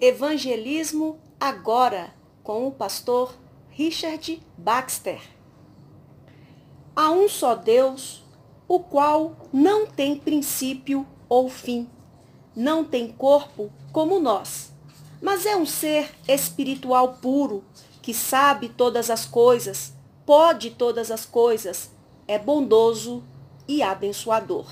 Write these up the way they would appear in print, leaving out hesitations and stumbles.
Evangelismo Agora, com o pastor Richard Baxter. Há um só Deus, o qual não tem princípio ou fim, não tem corpo como nós, mas é um ser espiritual puro, que sabe todas as coisas, pode todas as coisas, é bondoso e abençoador.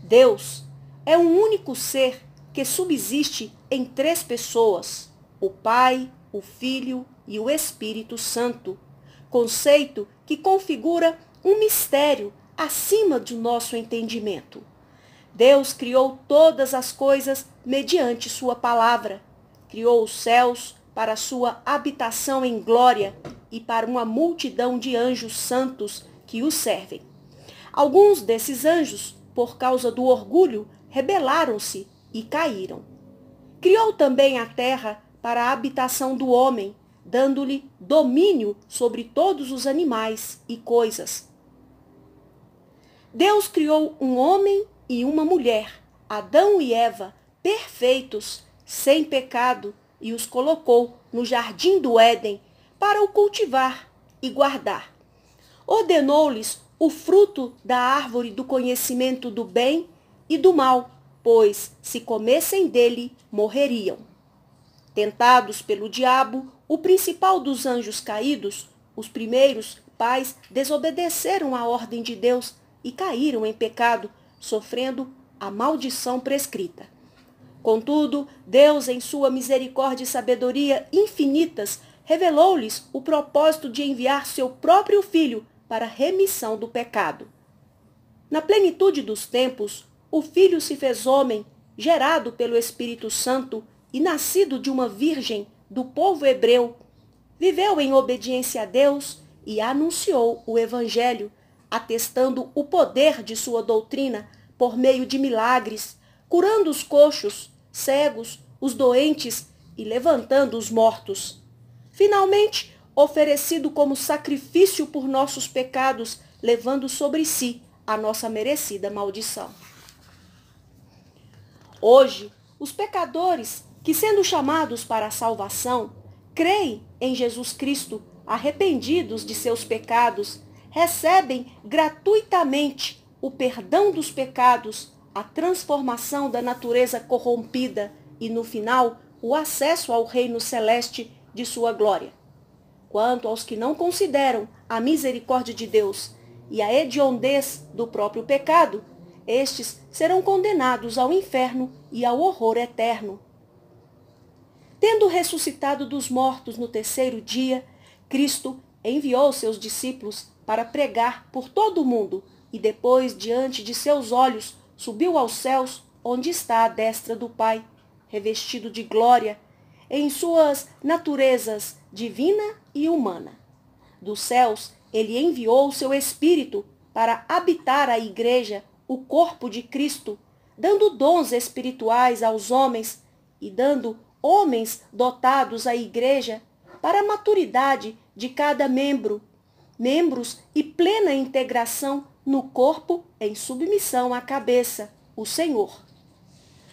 Deus é um único ser que subsiste em três pessoas, o Pai, o Filho e o Espírito Santo, conceito que configura um mistério acima do nosso entendimento. Deus criou todas as coisas mediante sua palavra, criou os céus para sua habitação em glória e para uma multidão de anjos santos que o servem. Alguns desses anjos, por causa do orgulho, rebelaram-se e caíram. Criou também a terra para a habitação do homem, dando-lhe domínio sobre todos os animais e coisas. Deus criou um homem e uma mulher, Adão e Eva, perfeitos, sem pecado, e os colocou no jardim do Éden para o cultivar e guardar. Ordenou-lhes o fruto da árvore do conhecimento do bem e do mal, pois, se comessem dele, morreriam. Tentados pelo diabo, o principal dos anjos caídos, os primeiros pais desobedeceram à ordem de Deus e caíram em pecado, sofrendo a maldição prescrita. Contudo, Deus, em sua misericórdia e sabedoria infinitas, revelou-lhes o propósito de enviar seu próprio Filho para a remissão do pecado. Na plenitude dos tempos, o Filho se fez homem, gerado pelo Espírito Santo e nascido de uma virgem do povo hebreu. Viveu em obediência a Deus e anunciou o Evangelho, atestando o poder de sua doutrina por meio de milagres, curando os coxos, cegos, os doentes e levantando os mortos. Finalmente, oferecido como sacrifício por nossos pecados, levando sobre si a nossa merecida maldição. Hoje, os pecadores, que sendo chamados para a salvação, creem em Jesus Cristo, arrependidos de seus pecados, recebem gratuitamente o perdão dos pecados, a transformação da natureza corrompida e, no final, o acesso ao reino celeste de sua glória. Quanto aos que não consideram a misericórdia de Deus e a hediondez do próprio pecado, estes serão condenados ao inferno e ao horror eterno. Tendo ressuscitado dos mortos no terceiro dia, Cristo enviou seus discípulos para pregar por todo o mundo e depois, diante de seus olhos, subiu aos céus, onde está à destra do Pai, revestido de glória, em suas naturezas divina e humana. Dos céus, ele enviou o seu Espírito para habitar a Igreja, o corpo de Cristo, dando dons espirituais aos homens e dando homens dotados à Igreja para a maturidade de cada membro, membros e plena integração no corpo em submissão à cabeça, o Senhor.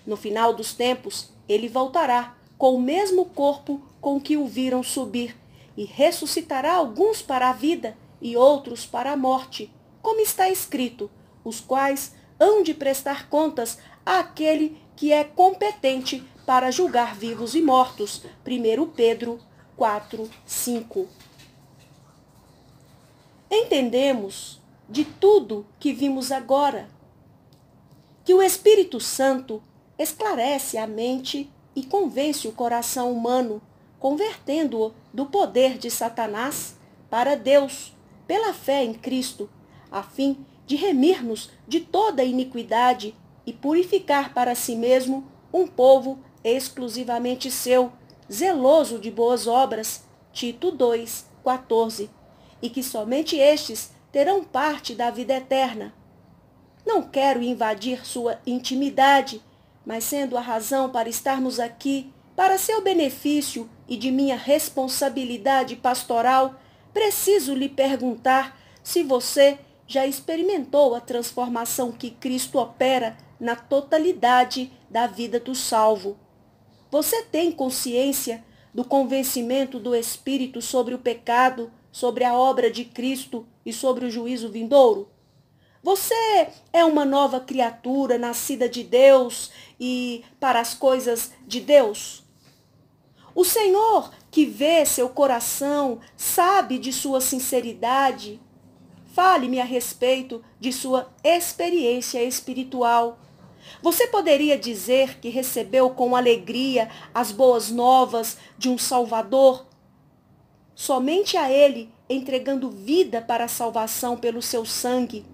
No final dos tempos, ele voltará com o mesmo corpo com que o viram subir e ressuscitará alguns para a vida e outros para a morte, como está escrito, os quais hão de prestar contas àquele que é competente para julgar vivos e mortos. 1 Pedro 4, 5. Entendemos de tudo que vimos agora que o Espírito Santo esclarece a mente e convence o coração humano, convertendo-o do poder de Satanás para Deus, pela fé em Cristo, a fim de remir-nos de toda iniquidade e purificar para si mesmo um povo exclusivamente seu, zeloso de boas obras, Tito 2, 14, e que somente estes terão parte da vida eterna. Não quero invadir sua intimidade, mas sendo a razão para estarmos aqui, para seu benefício e de minha responsabilidade pastoral, preciso lhe perguntar se você já experimentou a transformação que Cristo opera na totalidade da vida do salvo. Você tem consciência do convencimento do Espírito sobre o pecado, sobre a obra de Cristo e sobre o juízo vindouro? Você é uma nova criatura nascida de Deus e para as coisas de Deus? O Senhor, que vê seu coração, sabe de sua sinceridade. Fale-me a respeito de sua experiência espiritual. Você poderia dizer que recebeu com alegria as boas novas de um Salvador? Somente a Ele entregando vida para a salvação pelo seu sangue,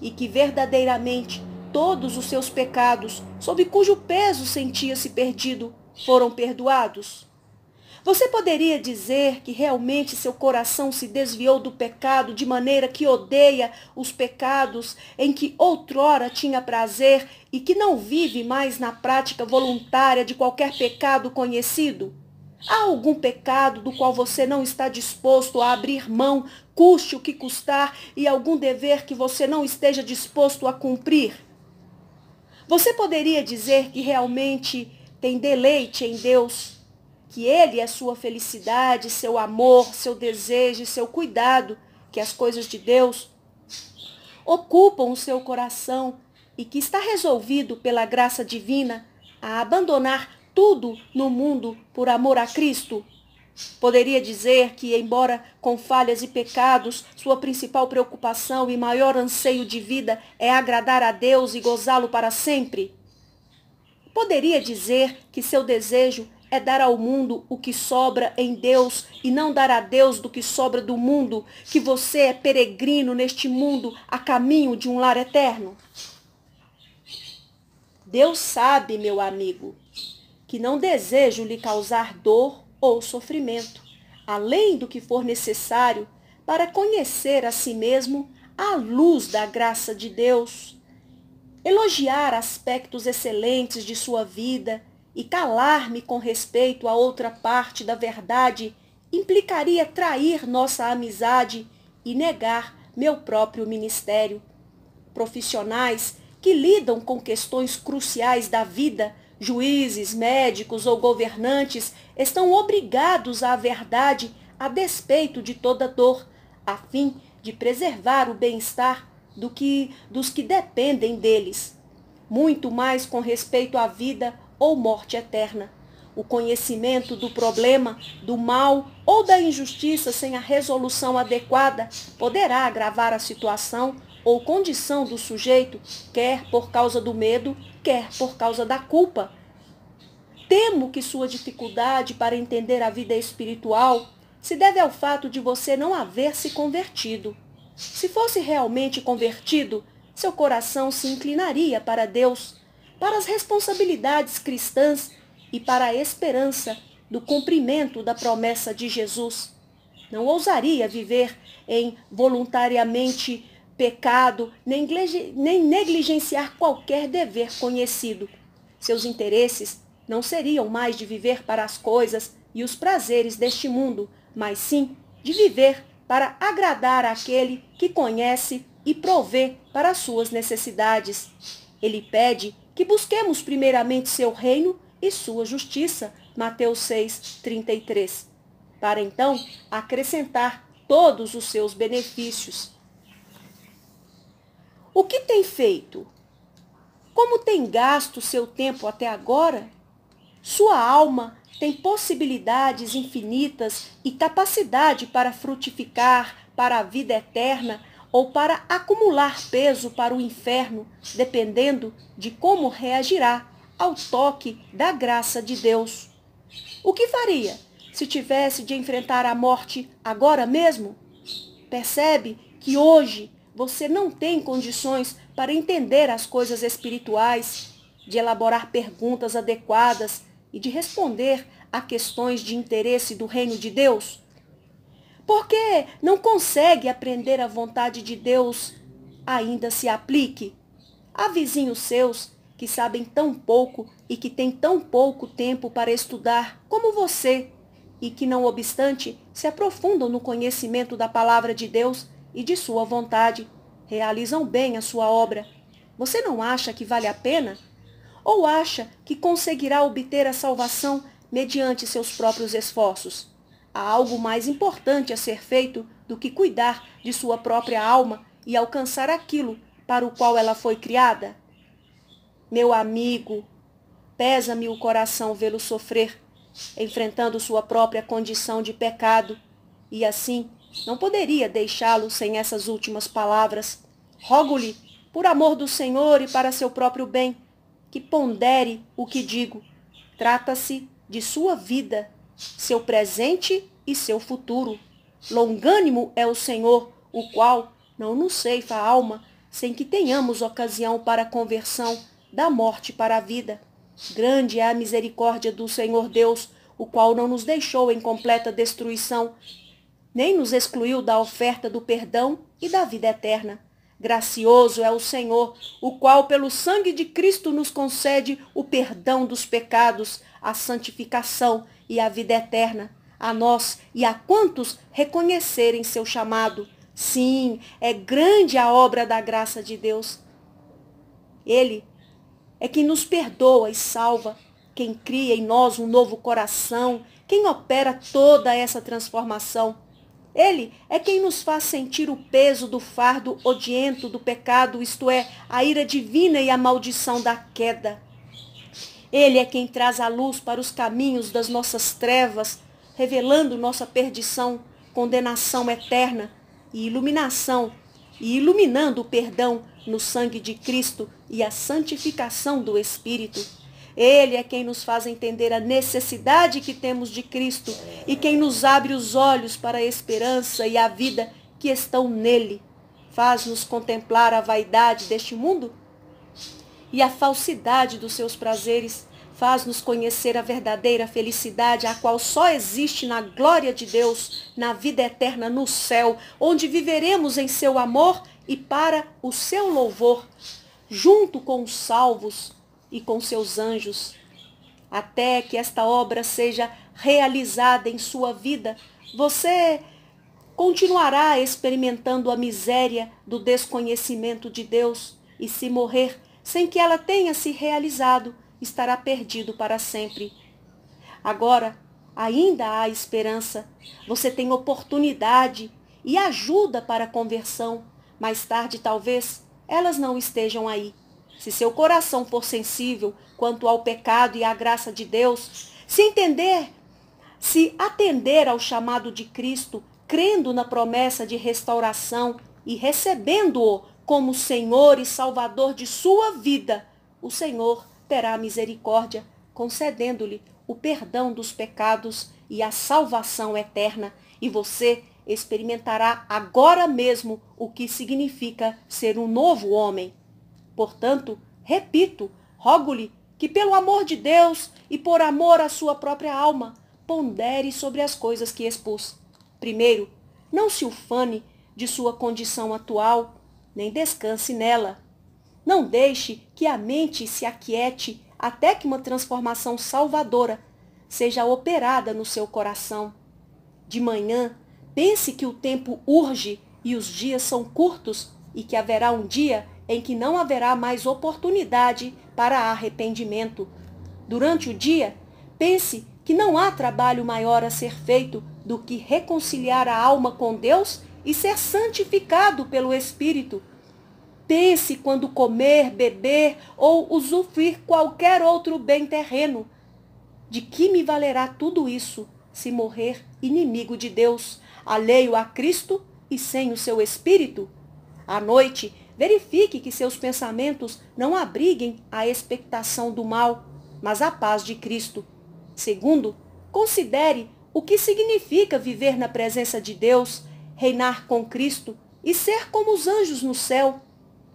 e que verdadeiramente todos os seus pecados, sob cujo peso sentia-se perdido, foram perdoados? Você poderia dizer que realmente seu coração se desviou do pecado de maneira que odeia os pecados em que outrora tinha prazer e que não vive mais na prática voluntária de qualquer pecado conhecido? Há algum pecado do qual você não está disposto a abrir mão, custe o que custar, e algum dever que você não esteja disposto a cumprir? Você poderia dizer que realmente tem deleite em Deus, que Ele é sua felicidade, seu amor, seu desejo e seu cuidado, que as coisas de Deus ocupam o seu coração e que está resolvido pela graça divina a abandonar tudo no mundo por amor a Cristo? Poderia dizer que, embora com falhas e pecados, sua principal preocupação e maior anseio de vida é agradar a Deus e gozá-lo para sempre? Poderia dizer que seu desejo é dar ao mundo o que sobra em Deus e não dar a Deus do que sobra do mundo, que você é peregrino neste mundo a caminho de um lar eterno? Deus sabe, meu amigo, que não desejo lhe causar dor ou sofrimento, além do que for necessário para conhecer a si mesmo à luz da graça de Deus, elogiar aspectos excelentes de sua vida e calar-me com respeito a outra parte da verdade implicaria trair nossa amizade e negar meu próprio ministério. Profissionais que lidam com questões cruciais da vida, juízes, médicos ou governantes, estão obrigados à verdade a despeito de toda dor, a fim de preservar o bem-estar dos que dependem deles. Muito mais com respeito à vida ou morte eterna. O conhecimento do problema, do mal ou da injustiça sem a resolução adequada poderá agravar a situação ou condição do sujeito, quer por causa do medo, quer por causa da culpa. Temo que sua dificuldade para entender a vida espiritual se deve ao fato de você não haver se convertido. Se fosse realmente convertido, seu coração se inclinaria para Deus, para as responsabilidades cristãs e para a esperança do cumprimento da promessa de Jesus. Não ousaria viver em voluntariamente pecado, nem negligenciar qualquer dever conhecido. Seus interesses não seriam mais de viver para as coisas e os prazeres deste mundo, mas sim de viver para agradar àquele que conhece e provê para as suas necessidades. Ele pede que busquemos primeiramente seu reino e sua justiça, Mateus 6:33, para então acrescentar todos os seus benefícios. O que tem feito? Como tem gasto seu tempo até agora? Sua alma tem possibilidades infinitas e capacidade para frutificar para a vida eterna ou para acumular peso para o inferno, dependendo de como reagirá ao toque da graça de Deus. O que faria se tivesse de enfrentar a morte agora mesmo? Percebe que hoje você não tem condições para entender as coisas espirituais, de elaborar perguntas adequadas e de responder a questões de interesse do reino de Deus? Por que não consegue aprender a vontade de Deus ainda se aplique? Há vizinhos seus que sabem tão pouco e que têm tão pouco tempo para estudar como você, e que, não obstante, se aprofundam no conhecimento da palavra de Deus e de sua vontade, realizam bem a sua obra. Você não acha que vale a pena? ou acha que conseguirá obter a salvação mediante seus próprios esforços? Há algo mais importante a ser feito do que cuidar de sua própria alma e alcançar aquilo para o qual ela foi criada? Meu amigo, pesa-me o coração vê-lo sofrer, enfrentando sua própria condição de pecado, e assim não poderia deixá-lo sem essas últimas palavras. Rogo-lhe, por amor do Senhor e para seu próprio bem, que pondere o que digo. Trata-se de sua vida, seu presente e seu futuro. Longânimo é o Senhor, o qual não nos ceifa a alma, sem que tenhamos ocasião para a conversão da morte para a vida. Grande é a misericórdia do Senhor Deus, o qual não nos deixou em completa destruição, nem nos excluiu da oferta do perdão e da vida eterna. Gracioso é o Senhor, o qual pelo sangue de Cristo nos concede o perdão dos pecados, a santificação e a vida eterna, a nós e a quantos reconhecerem seu chamado. Sim, é grande a obra da graça de Deus. Ele é quem nos perdoa e salva, quem cria em nós um novo coração, quem opera toda essa transformação. Ele é quem nos faz sentir o peso do fardo odiento do pecado, isto é, a ira divina e a maldição da queda. Ele é quem traz a luz para os caminhos das nossas trevas, revelando nossa perdição, condenação eterna e iluminação, e iluminando o perdão no sangue de Cristo e a santificação do Espírito. Ele é quem nos faz entender a necessidade que temos de Cristo e quem nos abre os olhos para a esperança e a vida que estão nele. Faz-nos contemplar a vaidade deste mundo e a falsidade dos seus prazeres. Faz-nos conhecer a verdadeira felicidade, a qual só existe na glória de Deus, na vida eterna no céu, onde viveremos em seu amor e para o seu louvor, junto com os salvos e com seus anjos. Até que esta obra seja realizada em sua vida, você continuará experimentando a miséria do desconhecimento de Deus, e se morrer sem que ela tenha se realizado, estará perdido para sempre. Agora, ainda há esperança. Você tem oportunidade e ajuda para a conversão. Mais tarde, talvez, elas não estejam aí. Se seu coração for sensível quanto ao pecado e à graça de Deus, se atender ao chamado de Cristo, crendo na promessa de restauração e recebendo-o como Senhor e Salvador de sua vida, o Senhor terá misericórdia, concedendo-lhe o perdão dos pecados e a salvação eterna, e você experimentará agora mesmo o que significa ser um novo homem. Portanto, repito, rogo-lhe que pelo amor de Deus e por amor à sua própria alma, pondere sobre as coisas que expus. Primeiro, não se ufane de sua condição atual, nem descanse nela. Não deixe que a mente se aquiete até que uma transformação salvadora seja operada no seu coração. De manhã, pense que o tempo urge e os dias são curtos e que haverá um dia em que não haverá mais oportunidade para arrependimento. Durante o dia, pense que não há trabalho maior a ser feito do que reconciliar a alma com Deus e ser santificado pelo Espírito. Pense quando comer, beber ou usufruir qualquer outro bem terreno. De que me valerá tudo isso se morrer inimigo de Deus, alheio a Cristo e sem o seu Espírito? À noite, verifique que seus pensamentos não abriguem a expectação do mal, mas a paz de Cristo. Segundo, considere o que significa viver na presença de Deus, reinar com Cristo e ser como os anjos no céu.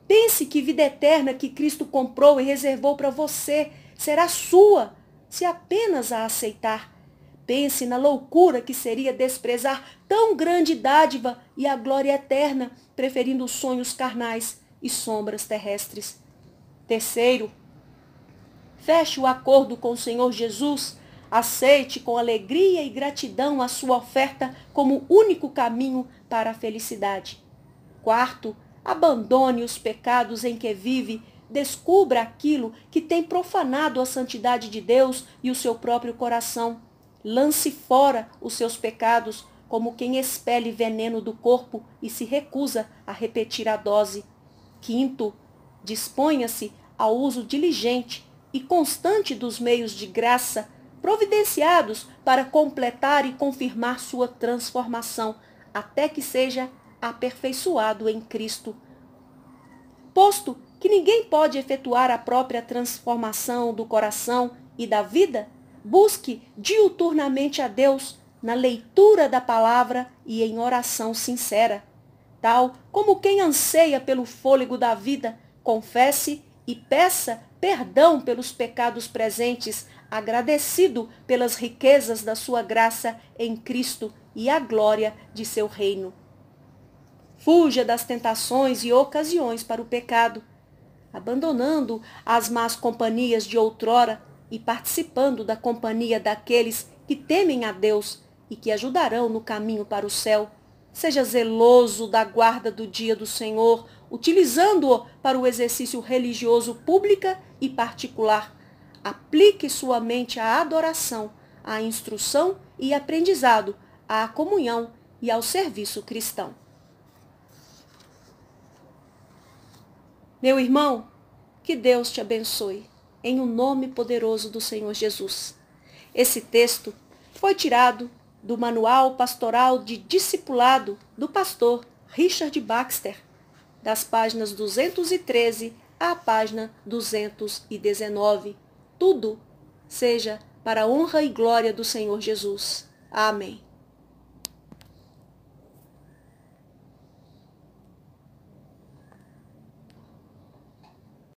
Pense que vida eterna que Cristo comprou e reservou para você será sua, se apenas a aceitar. Pense na loucura que seria desprezar tão grande dádiva e a glória eterna, preferindo os sonhos carnais e sombras terrestres. Terceiro, feche o acordo com o Senhor Jesus, aceite com alegria e gratidão a sua oferta como único caminho para a felicidade. Quarto, abandone os pecados em que vive, descubra aquilo que tem profanado a santidade de Deus e o seu próprio coração. Lance fora os seus pecados, como quem expele veneno do corpo e se recusa a repetir a dose. Quinto, disponha-se ao uso diligente e constante dos meios de graça providenciados para completar e confirmar sua transformação, até que seja aperfeiçoado em Cristo. Posto que ninguém pode efetuar a própria transformação do coração e da vida, busque diuturnamente a Deus na leitura da palavra e em oração sincera. Tal como quem anseia pelo fôlego da vida, confesse e peça perdão pelos pecados presentes, agradecido pelas riquezas da sua graça em Cristo e a glória de seu reino. Fuja das tentações e ocasiões para o pecado, abandonando as más companhias de outrora e participando da companhia daqueles que temem a Deus e que ajudarão no caminho para o céu. Seja zeloso da guarda do dia do Senhor, utilizando-o para o exercício religioso pública e particular. Aplique sua mente à adoração, à instrução e aprendizado, à comunhão e ao serviço cristão. Meu irmão, que Deus te abençoe, em o nome poderoso do Senhor Jesus. Esse texto foi tirado do Manual Pastoral de Discipulado do pastor Richard Baxter, das páginas 213 à página 219. Tudo seja para a honra e glória do Senhor Jesus. Amém.